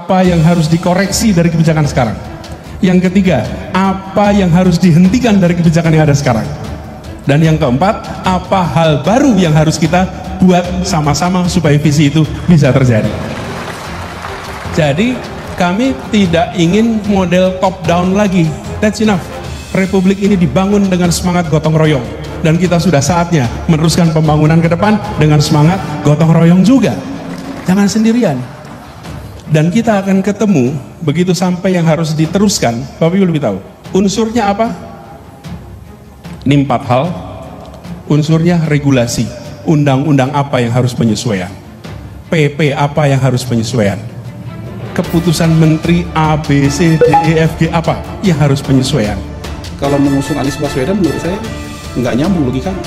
apa yang harus dikoreksi dari kebijakan sekarang. Yang ketiga, apa yang harus dihentikan dari kebijakan yang ada sekarang. Dan yang keempat, apa hal baru yang harus kita buat sama-sama supaya visi itu bisa terjadi. Jadi kami tidak ingin model top down lagi. That's enough. Republik ini dibangun dengan semangat gotong royong, dan kita sudah saatnya meneruskan pembangunan ke depan dengan semangat gotong royong juga. Jangan sendirian. Dan kita akan ketemu begitu sampai yang harus diteruskan. Bapak Ibu lebih tahu unsurnya apa? Ini 4 hal. Unsurnya regulasi, undang-undang apa yang harus penyesuaian, PP apa yang harus penyesuaian, keputusan menteri A, B, C, D, E, F, G apa yang harus penyesuaian. Kalau mengusung Anies Baswedan menurut saya nggak nyambung logikanya.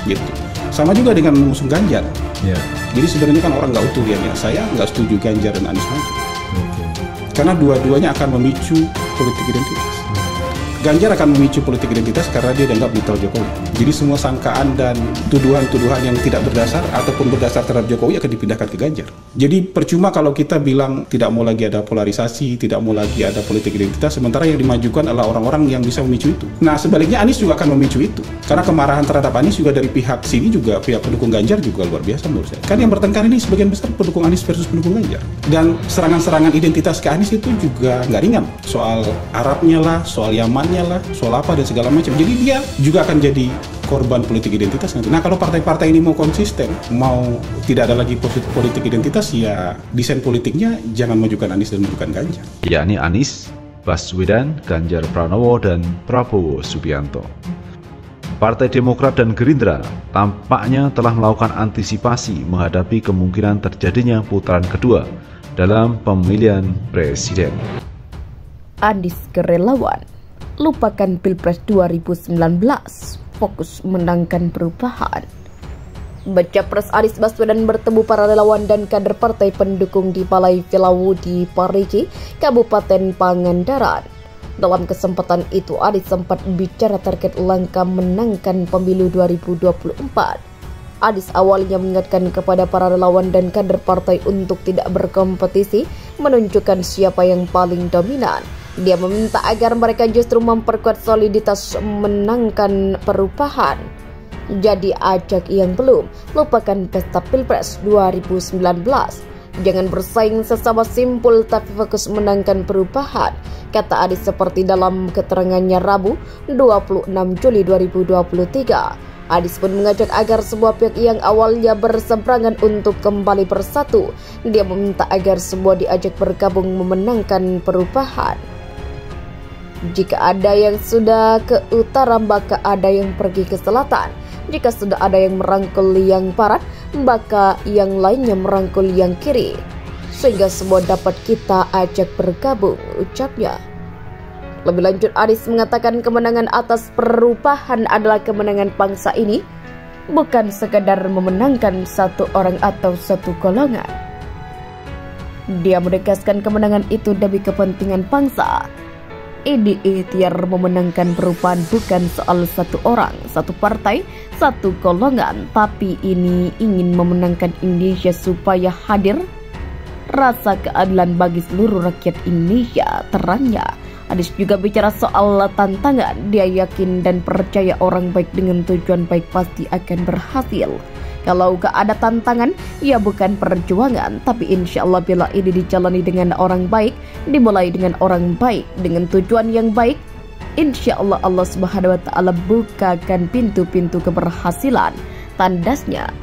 Gitu. Sama juga dengan mengusung Ganjar. Jadi sebenarnya kan orang nggak utuh lihatnya. Saya nggak setuju Ganjar dan Anies maju. Karena dua-duanya akan memicu politik identitas. Ganjar akan memicu politik identitas karena dia dianggap brutal Jokowi. Jadi semua sangkaan dan tuduhan-tuduhan yang tidak berdasar ataupun berdasar terhadap Jokowi akan dipindahkan ke Ganjar. Jadi percuma kalau kita bilang tidak mau lagi ada polarisasi, tidak mau lagi ada politik identitas, sementara yang dimajukan adalah orang-orang yang bisa memicu itu. Nah sebaliknya Anies juga akan memicu itu. Karena kemarahan terhadap Anies juga dari pihak sini juga, pihak pendukung Ganjar juga luar biasa menurut saya. Kan yang bertengkar ini sebagian besar pendukung Anies versus pendukung Ganjar. Dan serangan-serangan identitas ke Anies itu juga nggak ringan. Soal Arabnya lah, soal Yamannya lah, soal apa dan segala macam. Jadi dia juga akan jadi korban politik identitas nanti. Nah kalau partai-partai ini mau konsisten, mau tidak ada lagi politik identitas, ya desain politiknya jangan majukan Anies dan majukan Ganjar. Yakni Anies, Baswedan, Ganjar Pranowo, dan Prabowo Subianto. Partai Demokrat dan Gerindra tampaknya telah melakukan antisipasi menghadapi kemungkinan terjadinya putaran kedua dalam pemilihan presiden. Anies ke relawan, lupakan Pilpres 2019, fokus menangkan perubahan. Baca Pres Anies Baswedan bertemu para relawan dan kader partai pendukung di Balai Vilawu di Parigi, Kabupaten Pangandaran. Dalam kesempatan itu, Anies sempat bicara terkait langkah menangkan pemilu 2024. Anies awalnya mengingatkan kepada para relawan dan kader partai untuk tidak berkompetisi, menunjukkan siapa yang paling dominan. Dia meminta agar mereka justru memperkuat soliditas menangkan perubahan. Jadi ajak yang belum, lupakan pesta Pilpres 2019. Jangan bersaing sesama simpul tapi fokus menangkan perubahan, kata Anies seperti dalam keterangannya Rabu 26 Juli 2023. Anies pun mengajak agar semua pihak yang awalnya berseberangan untuk kembali bersatu. Dia meminta agar semua diajak bergabung memenangkan perubahan. Jika ada yang sudah ke utara, maka ada yang pergi ke selatan. Jika sudah ada yang merangkul yang barat, maka yang lainnya merangkul yang kiri. Sehingga semua dapat kita ajak bergabung, ucapnya. Lebih lanjut, Anies mengatakan kemenangan atas perubahan adalah kemenangan bangsa ini, bukan sekadar memenangkan satu orang atau satu golongan. Dia menegaskan kemenangan itu demi kepentingan bangsa. Ini ikhtiar memenangkan perubahan bukan soal satu orang, satu partai, satu golongan, tapi ini ingin memenangkan Indonesia supaya hadir rasa keadilan bagi seluruh rakyat Indonesia, terangnya. Anies juga bicara soal tantangan. Dia yakin dan percaya orang baik dengan tujuan baik pasti akan berhasil. Kalau gak ada tantangan, ya bukan perjuangan. Tapi insya Allah bila ini dijalani dengan orang baik, dimulai dengan orang baik, dengan tujuan yang baik, insya Allah Allah Subhanahu wa Ta'ala bukakan pintu-pintu keberhasilan, tandasnya.